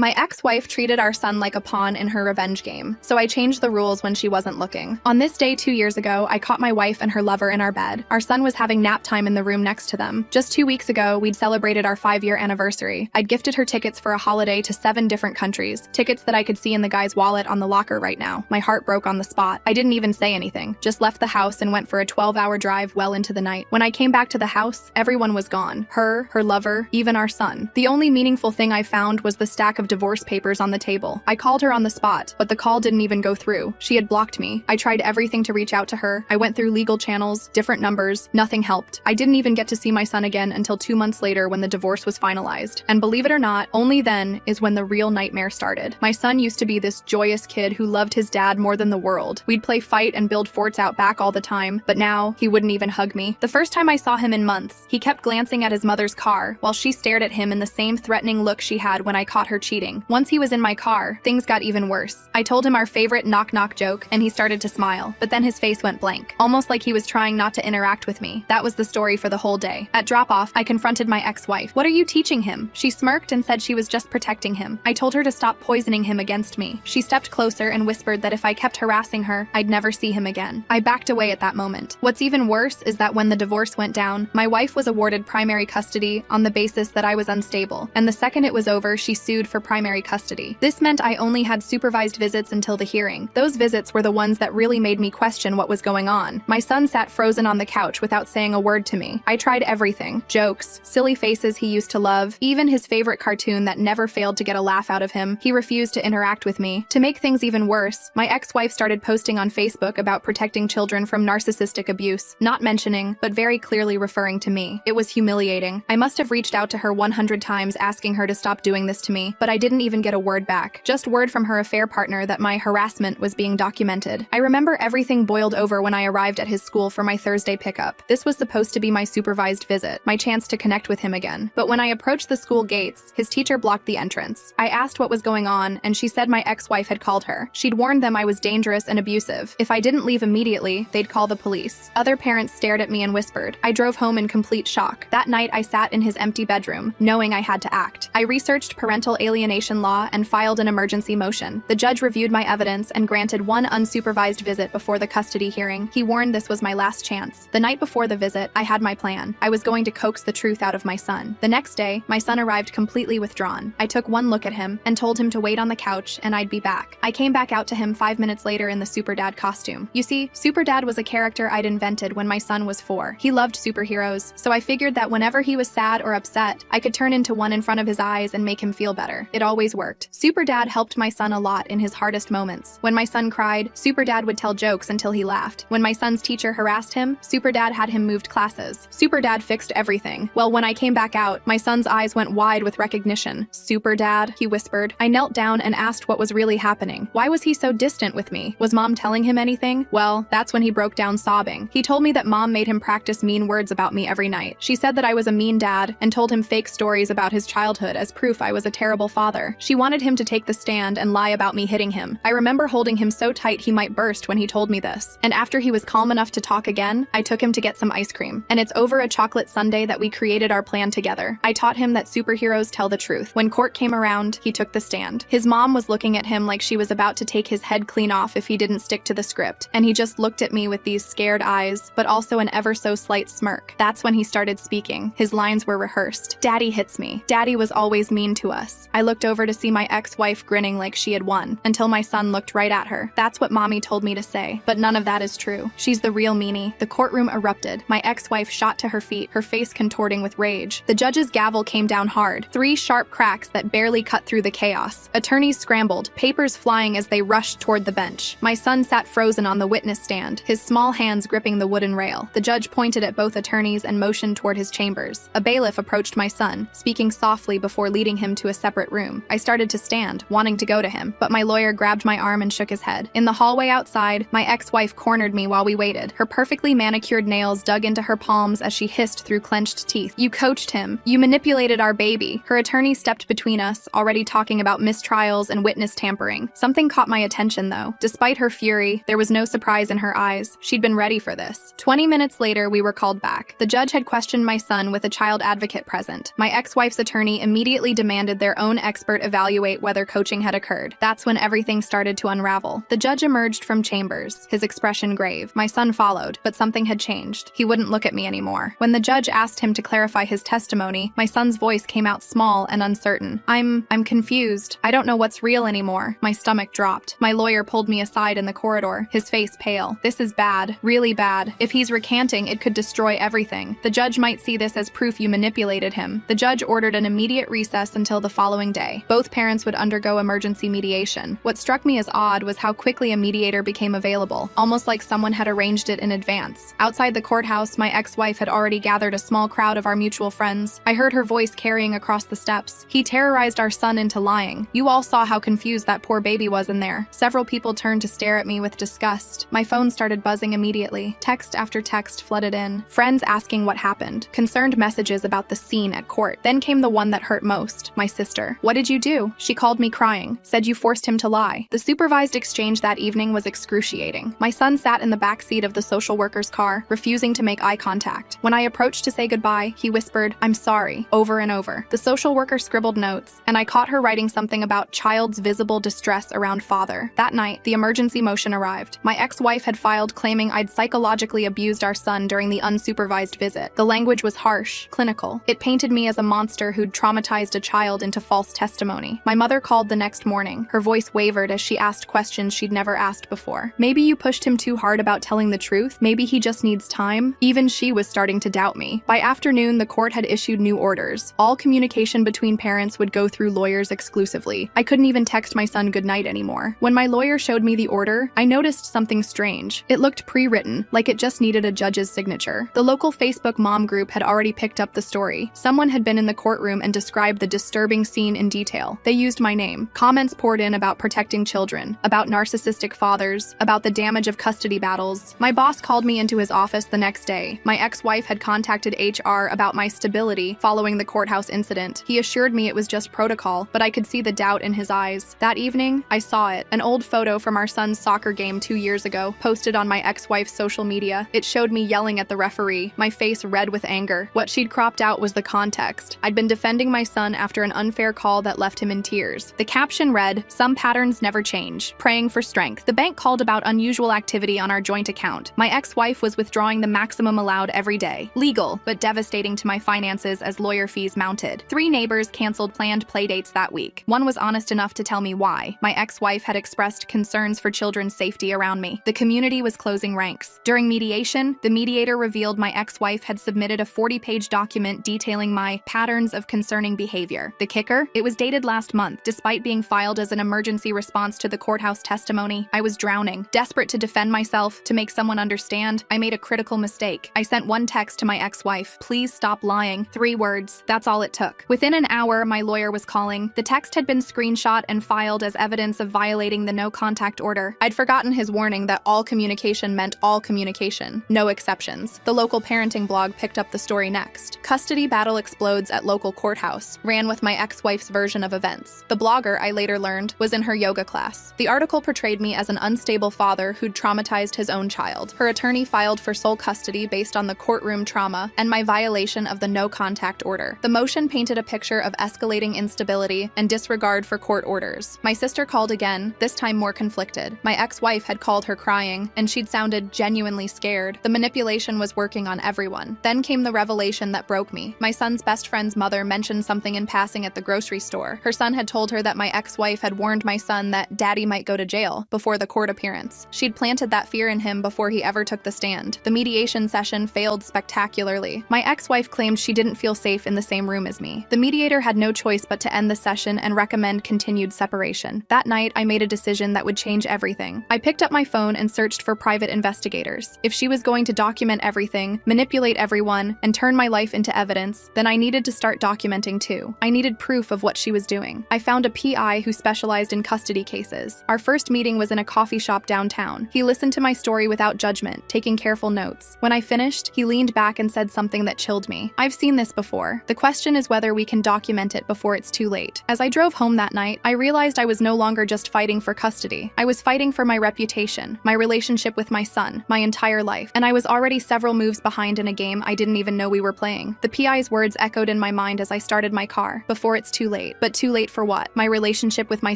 My ex-wife treated our son like a pawn in her revenge game, so I changed the rules when she wasn't looking. On this day 2 years ago, I caught my wife and her lover in our bed. Our son was having nap time in the room next to them. Just 2 weeks ago, we'd celebrated our 5-year anniversary. I'd gifted her tickets for a holiday to 7 different countries, tickets that I could see in the guy's wallet on the locker right now. My heart broke on the spot. I didn't even say anything, just left the house and went for a 12-hour drive well into the night. When I came back to the house, everyone was gone. Her lover, even our son. The only meaningful thing I found was the stack of divorce papers on the table. I called her on the spot, but the call didn't even go through. She had blocked me. I tried everything to reach out to her. I went through legal channels, different numbers, nothing helped. I didn't even get to see my son again until 2 months later when the divorce was finalized. And believe it or not, only then is when the real nightmare started. My son used to be this joyous kid who loved his dad more than the world. We'd play fight and build forts out back all the time, but now he wouldn't even hug me. The first time I saw him in months, he kept glancing at his mother's car while she stared at him in the same threatening look she had when I caught her cheating. Once he was in my car, things got even worse. I told him our favorite knock-knock joke, and he started to smile, but then his face went blank, almost like he was trying not to interact with me. That was the story for the whole day. At drop-off, I confronted my ex-wife. "What are you teaching him?" She smirked and said she was just protecting him. I told her to stop poisoning him against me. She stepped closer and whispered that if I kept harassing her, I'd never see him again. I backed away at that moment. What's even worse is that when the divorce went down, my wife was awarded primary custody on the basis that I was unstable, and the second it was over, she sued for primary custody. This meant I only had supervised visits until the hearing. Those visits were the ones that really made me question what was going on. My son sat frozen on the couch without saying a word to me. I tried everything. Jokes, silly faces he used to love, even his favorite cartoon that never failed to get a laugh out of him. He refused to interact with me. To make things even worse, my ex-wife started posting on Facebook about protecting children from narcissistic abuse, not mentioning, but very clearly referring to me. It was humiliating. I must have reached out to her 100 times asking her to stop doing this to me, but I didn't even get a word back. Just word from her affair partner that my harassment was being documented. I remember everything boiled over when I arrived at his school for my Thursday pickup. This was supposed to be my supervised visit, my chance to connect with him again. But when I approached the school gates, his teacher blocked the entrance. I asked what was going on, and she said my ex-wife had called her. She'd warned them I was dangerous and abusive. If I didn't leave immediately, they'd call the police. Other parents stared at me and whispered. I drove home in complete shock. That night, I sat in his empty bedroom, knowing I had to act. I researched parental alienation law and filed an emergency motion. The judge reviewed my evidence and granted one unsupervised visit before the custody hearing. He warned this was my last chance. The night before the visit, I had my plan. I was going to coax the truth out of my son. The next day, my son arrived completely withdrawn. I took one look at him and told him to wait on the couch and I'd be back. I came back out to him 5 minutes later in the Superdad costume. You see, Superdad was a character I'd invented when my son was 4. He loved superheroes, so I figured that whenever he was sad or upset, I could turn into one in front of his eyes and make him feel better. It always worked. Superdad helped my son a lot in his hardest moments. When my son cried, Superdad would tell jokes until he laughed. When my son's teacher harassed him, Superdad had him moved classes. Superdad fixed everything. Well, when I came back out, my son's eyes went wide with recognition. "Superdad," he whispered. I knelt down and asked what was really happening. Why was he so distant with me? Was Mom telling him anything? Well, that's when he broke down sobbing. He told me that Mom made him practice mean words about me every night. She said that I was a mean dad and told him fake stories about his childhood as proof I was a terrible father. She wanted him to take the stand and lie about me hitting him. I remember holding him so tight he might burst when he told me this. And after he was calm enough to talk again, I took him to get some ice cream. And it's over a chocolate sundae that we created our plan together. I taught him that superheroes tell the truth. When court came around, he took the stand. His mom was looking at him like she was about to take his head clean off if he didn't stick to the script. And he just looked at me with these scared eyes, but also an ever so slight smirk. That's when he started speaking. His lines were rehearsed. "Daddy hits me. Daddy was always mean to us." I looked over to see my ex-wife grinning like she had won, until my son looked right at her. That's what Mommy told me to say, but none of that is true. She's the real meanie. The courtroom erupted. My ex-wife shot to her feet, her face contorting with rage. The judge's gavel came down hard, 3 sharp cracks that barely cut through the chaos. Attorneys scrambled, papers flying as they rushed toward the bench. My son sat frozen on the witness stand, his small hands gripping the wooden rail. The judge pointed at both attorneys and motioned toward his chambers. A bailiff approached my son, speaking softly before leading him to a separate room. I started to stand, wanting to go to him, but my lawyer grabbed my arm and shook his head. In the hallway outside, my ex-wife cornered me while we waited. Her perfectly manicured nails dug into her palms as she hissed through clenched teeth. "You coached him. You manipulated our baby." Her attorney stepped between us, already talking about mistrials and witness tampering. Something caught my attention, though. Despite her fury, there was no surprise in her eyes. She'd been ready for this. 20 minutes later, we were called back. The judge had questioned my son with a child advocate present. My ex-wife's attorney immediately demanded their own expert evaluate whether coaching had occurred. That's when everything started to unravel. The judge emerged from chambers, his expression grave. My son followed, but something had changed. He wouldn't look at me anymore. When the judge asked him to clarify his testimony, my son's voice came out small and uncertain. I'm confused. I don't know what's real anymore. My stomach dropped. My lawyer pulled me aside in the corridor, his face pale. This is bad, really bad. If he's recanting, it could destroy everything. The judge might see this as proof you manipulated him. The judge ordered an immediate recess until the following day. Both parents would undergo emergency mediation. What struck me as odd was how quickly a mediator became available, almost like someone had arranged it in advance. Outside the courthouse, my ex-wife had already gathered a small crowd of our mutual friends. I heard her voice carrying across the steps. He terrorized our son into lying. You all saw how confused that poor baby was in there. Several people turned to stare at me with disgust. My phone started buzzing immediately. Text after text flooded in. Friends asking what happened. Concerned messages about the scene at court. Then came the one that hurt most. My sister. What did you do? She called me crying. Said you forced him to lie. The supervised exchange that evening was excruciating. My son sat in the back seat of the social worker's car, refusing to make eye contact. When I approached to say goodbye, he whispered, "I'm sorry," over and over. The social worker scribbled notes, and I caught her writing something about child's visible distress around father. That night, the emergency motion arrived. My ex-wife had filed claiming I'd psychologically abused our son during the unsupervised visit. The language was harsh, clinical. It painted me as a monster who'd traumatized a child into false testimony. My mother called the next morning. Her voice wavered as she asked questions she'd never asked before. Maybe you pushed him too hard about telling the truth. Maybe he just needs time. Even she was starting to doubt me. By afternoon, the court had issued new orders. All communication between parents would go through lawyers exclusively. I couldn't even text my son goodnight anymore. When my lawyer showed me the order, I noticed something strange. It looked pre-written, like it just needed a judge's signature. The local Facebook mom group had already picked up the story. Someone had been in the courtroom and described the disturbing scene in detail. They used my name. Comments poured in about protecting children, about narcissistic fathers, about the damage of custody battles. My boss called me into his office the next day. My ex-wife had contacted HR about my stability following the courthouse incident. He assured me it was just protocol, but I could see the doubt in his eyes. That evening, I saw it. An old photo from our son's soccer game 2 years ago, posted on my ex-wife's social media. It showed me yelling at the referee, my face red with anger. What she'd cropped out was the context. I'd been defending my son after an unfair call that left him in tears. The caption read, "Some patterns never change. Praying for strength." The bank called about unusual activity on our joint account. My ex-wife was withdrawing the maximum allowed every day. Legal, but devastating to my finances as lawyer fees mounted. 3 neighbors canceled planned playdates that week. One was honest enough to tell me why. My ex-wife had expressed concerns for children's safety around me. The community was closing ranks. During mediation, the mediator revealed my ex-wife had submitted a 40-page document detailing my patterns of concerning behavior. The kicker? It was dated last month. Despite being filed as an emergency response to the courthouse testimony, I was drowning. Desperate to defend myself, to make someone understand, I made a critical mistake. I sent one text to my ex-wife, "Please stop lying." 3 words. That's all it took. Within an hour, my lawyer was calling. The text had been screenshot and filed as evidence of violating the no-contact order. I'd forgotten his warning that all communication meant all communication, no exceptions. The local parenting blog picked up the story next. Custody battle explodes at local courthouse, ran with my ex-wife's version of events. The blogger, I later learned, was in her yoga class. The article portrayed me as an unstable father who'd traumatized his own child. Her attorney filed for sole custody based on the courtroom trauma and my violation of the no-contact order. The motion painted a picture of escalating instability and disregard for court orders. My sister called again, this time more conflicted. My ex-wife had called her crying, and she'd sounded genuinely scared. The manipulation was working on everyone. Then came the revelation that broke me. My son's best friend's mother mentioned something in passing at the grocery store. Her son had told her that my ex-wife had warned my son that daddy might go to jail before the court appearance. She'd planted that fear in him before he ever took the stand. The mediation session failed spectacularly. My ex-wife claimed she didn't feel safe in the same room as me. The mediator had no choice but to end the session and recommend continued separation. That night, I made a decision that would change everything. I picked up my phone and searched for private investigators. If she was going to document everything, manipulate everyone, and turn my life into evidence, then I needed to start documenting too. I needed proof of what she was doing. I found a PI who specialized in custody cases. Our first meeting was in a coffee shop downtown. He listened to my story without judgment, taking careful notes. When I finished, he leaned back and said something that chilled me. "I've seen this before. The question is whether we can document it before it's too late." As I drove home that night, I realized I was no longer just fighting for custody. I was fighting for my reputation, my relationship with my son, my entire life, and I was already several moves behind in a game I didn't even know we were playing. The PI's words echoed in my mind as I started my car. "Before it's too late. But too late for what? My relationship with my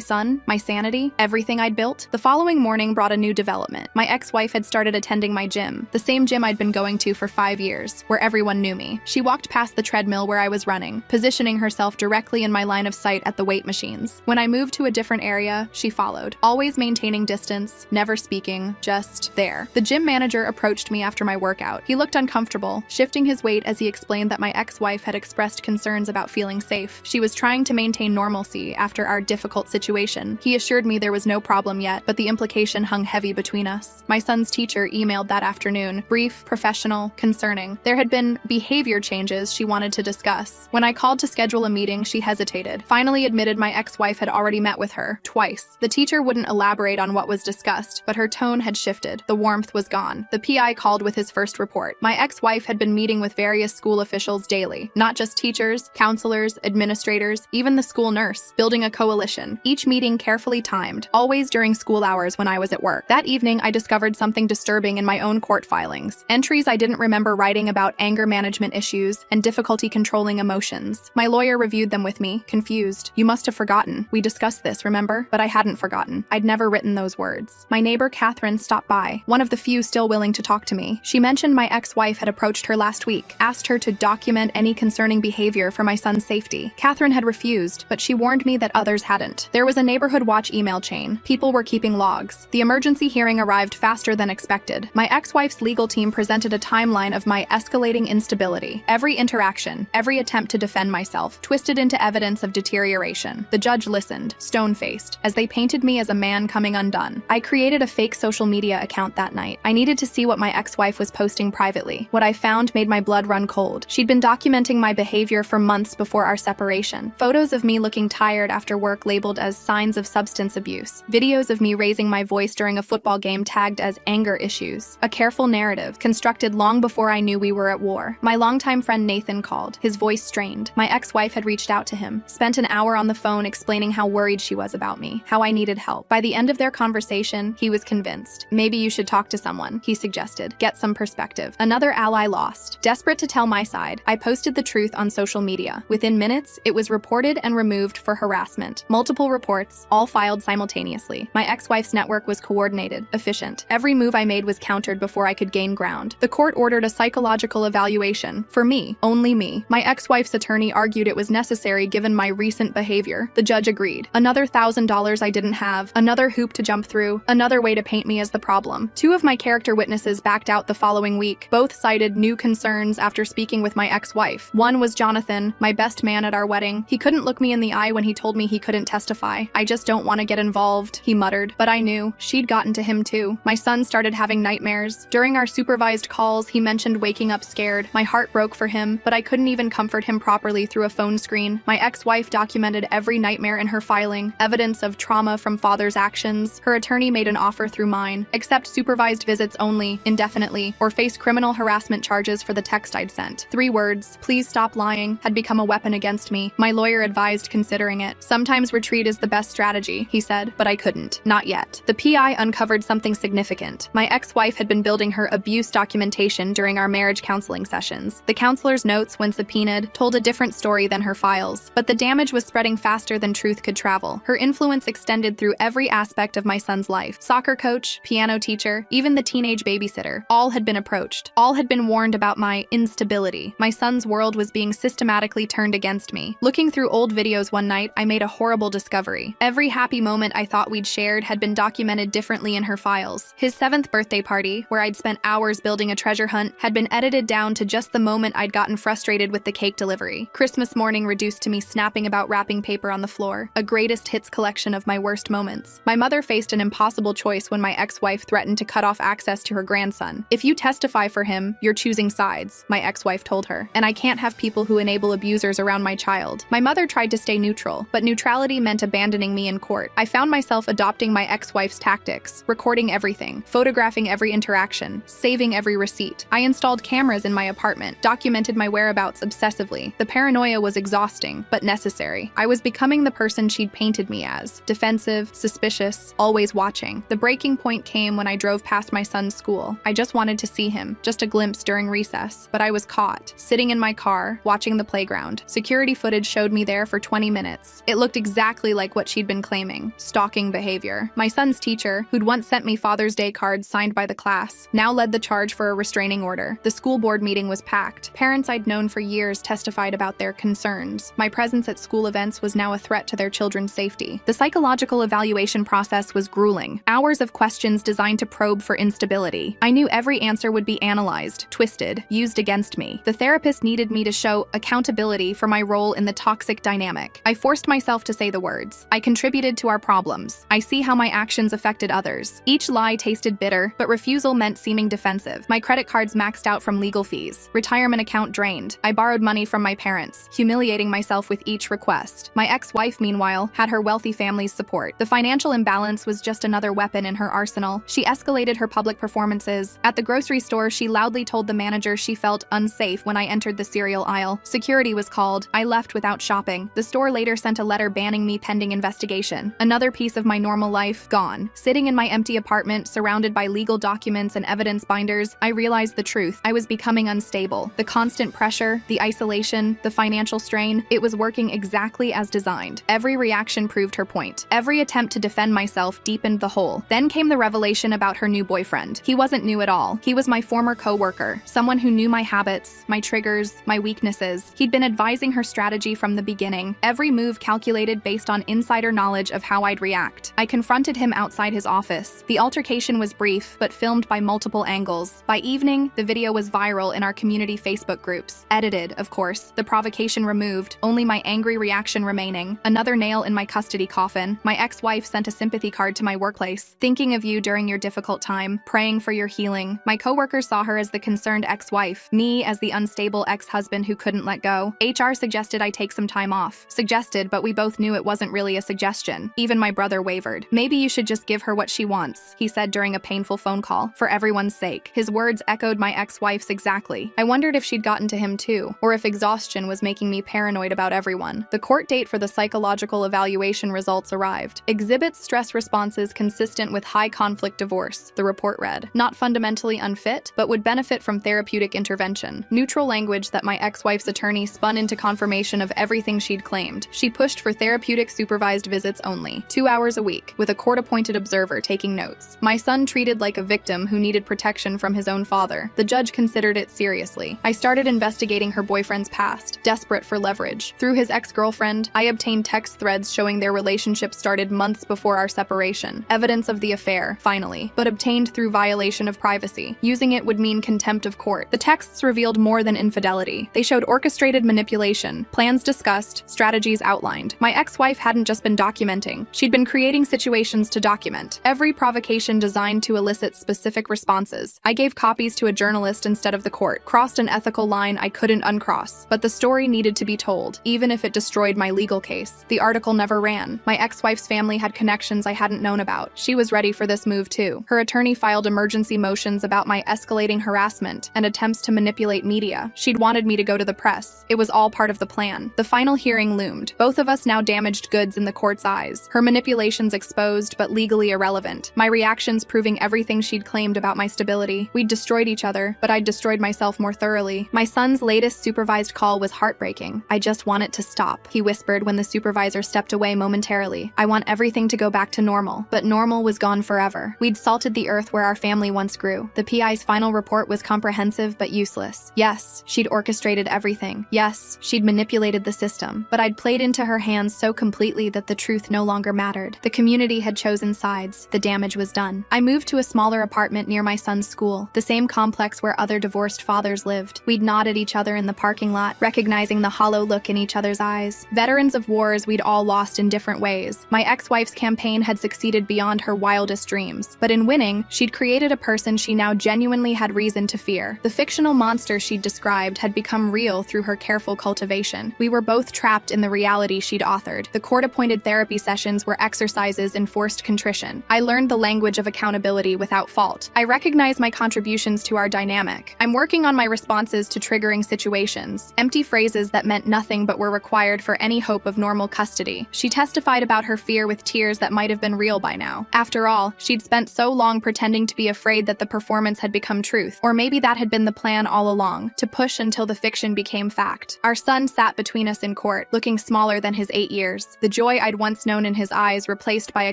son? My sanity? Everything I'd built? The following morning brought a new development. My ex-wife had started attending my gym, the same gym I'd been going to for 5 years, where everyone knew me. She walked past the treadmill where I was running, positioning herself directly in my line of sight at the weight machines. When I moved to a different area, she followed, always maintaining distance, never speaking, just there. The gym manager approached me after my workout. He looked uncomfortable, shifting his weight as he explained that my ex-wife had expressed concerns about feeling safe. She was trying to maintain normalcy after our difficult situation. He assured me there was no problem yet, but the implication hung heavy between us. My son's teacher emailed that afternoon, brief, professional, concerning. There had been behavior changes she wanted to discuss. When I called to schedule a meeting, she hesitated, finally admitted my ex-wife had already met with her, twice. The teacher wouldn't elaborate on what was discussed, but her tone had shifted. The warmth was gone. The PI called with his first report. My ex-wife had been meeting with various school officials daily, not just teachers, counselors, administrators, even the school nurse, building a coalition. Each meeting carefully timed, always during school hours when I was at work. That evening, I discovered something disturbing in my own court filings. Entries I didn't remember writing about anger management issues and difficulty controlling emotions. My lawyer reviewed them with me, confused. "You must have forgotten. We discussed this, remember?" But I hadn't forgotten. I'd never written those words. My neighbor Catherine stopped by, one of the few still willing to talk to me. She mentioned my ex-wife had approached her last week, asked her to document any concerning behavior for my son's safety. Catherine had refused, but she warned me that others hadn't. There was a neighborhood watch email chain. People were keeping logs. The emergency hearing arrived faster than expected. My ex-wife's legal team presented a timeline of my escalating instability. Every interaction, every attempt to defend myself, twisted into evidence of deterioration. The judge listened, stone-faced, as they painted me as a man coming undone. I created a fake social media account that night. I needed to see what my ex-wife was posting privately. What I found made my blood run cold. She'd been documenting my behavior for months before our separation. Photos of me looking tired after work labeled as signs of substance abuse. Videos of me raising my voice during a football game tagged as anger issues. A careful narrative, constructed long before I knew we were at war. My longtime friend Nathan called, his voice strained. My ex-wife had reached out to him, spent an hour on the phone explaining how worried she was about me, how I needed help. By the end of their conversation, he was convinced. "Maybe you should talk to someone," he suggested. "Get some perspective." Another ally lost. Desperate to tell my side, I posted the truth on social media. Within minutes, it was reported and removed for harassment. Multiple reports, all filed simultaneously. My ex-wife's network was coordinated, efficient. Every move I made was countered before I could gain ground. The court ordered a psychological evaluation. For me, only me. My ex-wife's attorney argued it was necessary given my recent behavior. The judge agreed. Another $1,000 I didn't have, another hoop to jump through, another way to paint me as the problem. Two of my character witnesses backed out the following week. Both cited new concerns after speaking with my ex-wife. One was Jonathan, my best man at our wedding. He couldn't look me in the eye when he told me he couldn't testify. "I just don't want to get involved," he muttered. But I knew. She'd gotten to him too. My son started having nightmares. During our supervised calls, he mentioned waking up scared. My heart broke for him, but I couldn't even comfort him properly through a phone screen. My ex-wife documented every nightmare in her filing, evidence of trauma from father's actions. Her attorney made an offer through mine. Accept supervised visits only, indefinitely, or face criminal harassment charges for the text I'd sent. 3 words, "Please stop lying," had become a weapon against me. My lawyer advised considering it. "Sometimes retreat is the best strategy," he said, but I couldn't. Not yet. The PI uncovered something significant. My ex-wife had been building her abuse documentation during our marriage counseling sessions. The counselor's notes, when subpoenaed, told a different story than her files. But the damage was spreading faster than truth could travel. Her influence extended through every aspect of my son's life. Soccer coach, piano teacher, even the teenage babysitter. All had been approached. All had been warned about my instability. My son's world was being systematically turned against me. Looking through old videos one night, I made a horrible discovery. Every happy moment I thought we'd shared had been documented differently in her files. His 7th birthday party, where I'd spent hours building a treasure hunt, had been edited down to just the moment I'd gotten frustrated with the cake delivery. Christmas morning reduced to me snapping about wrapping paper on the floor, a greatest hits collection of my worst moments. My mother faced an impossible choice when my ex-wife threatened to cut off access to her grandson. "If you testify for him, you're choosing sides," my ex-wife told her, "and I can't have people who enable abusers around my child." My mother tried to stay neutral, but neutrality meant abandoning me in court. I found myself adopting my ex-wife's tactics, recording everything, photographing every interaction, saving every receipt. I installed cameras in my apartment, documented my whereabouts obsessively. The paranoia was exhausting, but necessary. I was becoming the person she'd painted me as, defensive, suspicious, always watching. The breaking point came when I drove past my son's school. I just wanted to see him, just a glimpse during recess, but I was caught, sitting in my car, watching the playground. Security footage showed me there for 20 minutes. It looked exactly like what she'd been claiming, stalking behavior. My son's teacher, who'd once sent me Father's Day cards signed by the class, now led the charge for a restraining order. The school board meeting was packed. Parents I'd known for years testified about their concerns. My presence at school events was now a threat to their children's safety. The psychological evaluation process was grueling. Hours of questions designed to probe for instability. I knew every answer would be analyzed, twisted, used against me. The therapist needed me to show accountability for my role in the toxic dynamic. I forced myself to say the words. I contributed to our problems. I see how my actions affected others. Each lie tasted bitter, but refusal meant seeming defensive. My credit cards maxed out from legal fees. Retirement account drained. I borrowed money from my parents, humiliating myself with each request. My ex-wife, meanwhile, had her wealthy family's support. The financial imbalance was just another weapon in her arsenal. She escalated her public performances. At the grocery store, she loudly told the manager she felt unsafe when I entered the cereal aisle. Security was called. I left without shopping. The store later sent a letter banning me pending investigation. Another piece of my normal life gone. Sitting in my empty apartment, surrounded by legal documents and evidence binders, I realized the truth. I was becoming unstable. The constant pressure, the isolation, the financial strain, it was working exactly as designed. Every reaction proved her point. Every attempt to defend myself deepened the hole. Then came the revelation about her new boyfriend. He wasn't new at all. He was my former co-worker, someone who knew my habits, my triggers, my weaknesses. He'd been advising her strategy from the beginning, every move calculated based on insider knowledge of how I'd react. I confronted him outside his office. The altercation was brief, but filmed by multiple angles. By evening, the video was viral in our community Facebook groups. Edited, of course, the provocation removed, only my angry reaction remaining. Another nail in my custody coffin. My ex-wife sent a sympathy card to my workplace. Thinking of you during your difficult time, praying for your healing. My coworkers saw her as the concerned ex-wife, me as the unstable ex-husband who couldn't let go. HR suggested I take some time off. Suggested, but we both knew it wasn't really a suggestion. Even my brother wavered. Maybe you should just give her what she wants, he said during a painful phone call, for everyone's sake. His words echoed my ex-wife's exactly. I wondered if she'd gotten to him too, or if exhaustion was making me paranoid about everyone. The court date for the psychological evaluation results arrived. Exhibits stress responses consistent with high conflict divorce, the report read. Not fundamentally unfit, but would benefit from therapeutic intervention. Neutral language that my ex-wife's attorney spun into confirmation of everything she'd claimed. She pushed for therapeutic supervised visits only, 2 hours a week, with a court-appointed observer taking notes. My son treated like a victim who needed protection from his own father. The judge considered it seriously. I started investigating her boyfriend's past, desperate for leverage. Through his ex-girlfriend, I obtained text threads showing their relationship started months before our separation. Evidence of the affair, finally, but obtained through violation of privacy. Using it would mean contempt of court. The texts revealed more than infidelity. They showed orchestrated manipulation, plans discussed, strategies outlined. My ex-wife hadn't just been documenting. She'd been creating situations to document. Every provocation designed to elicit specific responses. I gave copies to a journalist instead of the court, crossed an ethical line I couldn't uncross. But the story needed to be told, even if it destroyed my legal case. The article never ran. My ex-wife's family had connections I hadn't known about. She was ready for this move too. Her attorney filed emergency motions about my escalating harassment and attempts to manipulate media. She'd wanted me to go to the press. It was all part of the plan. The final hearing loomed. Both of us now damaged goods in the court's eyes. Her manipulations exposed, but legally irrelevant. My reactions proving everything she'd claimed about my stability. We'd destroyed each other, but I'd destroyed myself more thoroughly. My son's latest supervised call was heartbreaking. I just want it to stop, he whispered when the supervisor stepped away momentarily. I want everything to go back to normal. But normal was gone forever. We'd salted the earth where our family once grew. The PI's final report was comprehensive but useless. Yes, she'd orchestrated everything. Yes, she'd manipulated the system. But I'd played into her hands so completely that the truth no longer mattered. The community had chosen sides. The damage was done. I moved to a smaller apartment near my son's school, the same complex where other divorced fathers lived. We'd nod at each other in the parking lot, recognizing the hollow look in each other's eyes. Veterans of wars we'd all lost in different ways. My ex-wife's campaign had succeeded beyond her wildest dreams. But in winning, she'd created a person she now genuinely had reason to fear. The fictional monster she'd described had become real through her careful cultivation. We were both trapped in the reality she'd authored. The court-appointed therapy sessions were exercises in forced contrition. I learned the language of accountability without fault. I recognize my contributions to our dynamic. I'm working on my responses to triggering situations, empty phrases that meant nothing but were required for any hope of normal custody. She testified about her fear with tears that might have been real by now. After all, she'd spent so long pretending to be afraid that the performance had become truth, or maybe that had been the plan all along, to push until the fiction became fact. Our son sat between us in court, looking smaller than his 8 years. The joy I'd once known in his eyes replaced by a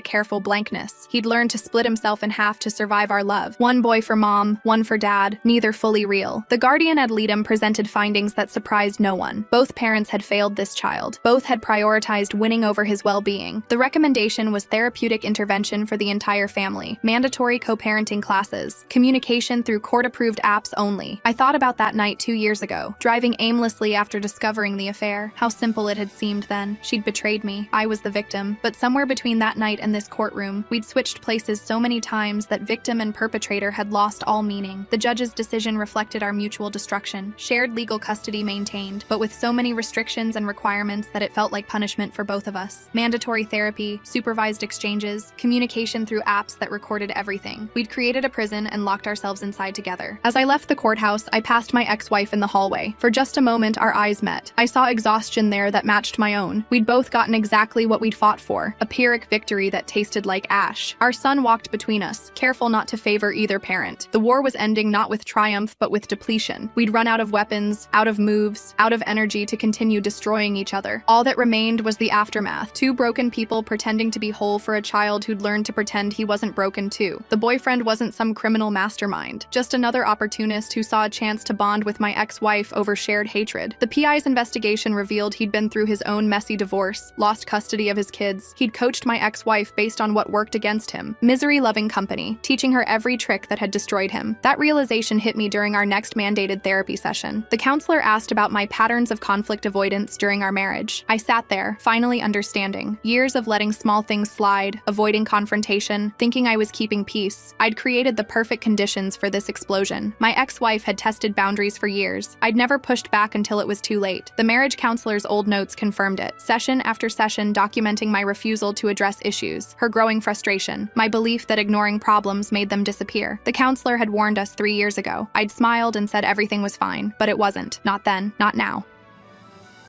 careful blankness. He'd learned to split himself in half to survive our love. One boy for mom, one for dad, neither fully real. The guardian ad litem presented findings that surprised no one. Both parents had failed this child. Both had prioritized winning over his well-being. The recommendation was therapeutic intervention for the entire family, mandatory co-parenting classes, communication through court-approved apps only. I thought about that night 2 years ago, driving aimlessly after discovering the affair. How simple it had seemed then. She'd betrayed me. I was the victim. But somewhere between that night and this courtroom, we'd switched places so many times that victim and perpetrator had lost all meaning. The judge's decision reflected our mutual destruction, shared legal custody maintained, but with so many restrictions and requirements that it felt like punishment for both of us. Mandatory therapy, supervised exchanges, communication through apps that recorded everything. We'd created a prison and locked ourselves inside together. As I left the courthouse, I passed my ex-wife in the hallway. For just a moment, our eyes met. I saw exhaustion there that matched my own. We'd both gotten exactly what we'd fought for, a Pyrrhic victory that tasted like ash. Our son walked between us, careful not to favor either parent. The war was ending not with triumph, but with depletion. We'd run out of weapons, out of moves, out of energy to continue destroying each other. All that remained was the aftermath. Two broken people pretending to be whole for a child who'd learned to pretend he wasn't broken too. The boyfriend wasn't some criminal mastermind, just another opportunist who saw a chance to bond with my ex-wife over shared hatred. The PI's investigation revealed he'd been through his own messy divorce, lost custody of his kids. He'd coached my ex-wife based on what worked against him. Misery-loving company, teaching her every trick that had destroyed him. That realization hit me during our next mandated therapy session. The counselor asked about my patterns of conflict avoidance during our marriage. I sat there, finally understanding. Years of letting small things slide, avoiding confrontation, thinking I was keeping peace. I'd created the perfect conditions for this explosion. My ex-wife had tested boundaries for years. I'd never pushed back until it was too late. The marriage counselor's old notes confirmed it. Session after session documenting my refusal to address issues, her growing frustration, my belief that ignoring problems made them disappear. The counselor had warned us 3 years ago. I'd smiled and said everything was fine, but it wasn't. Not then, not now.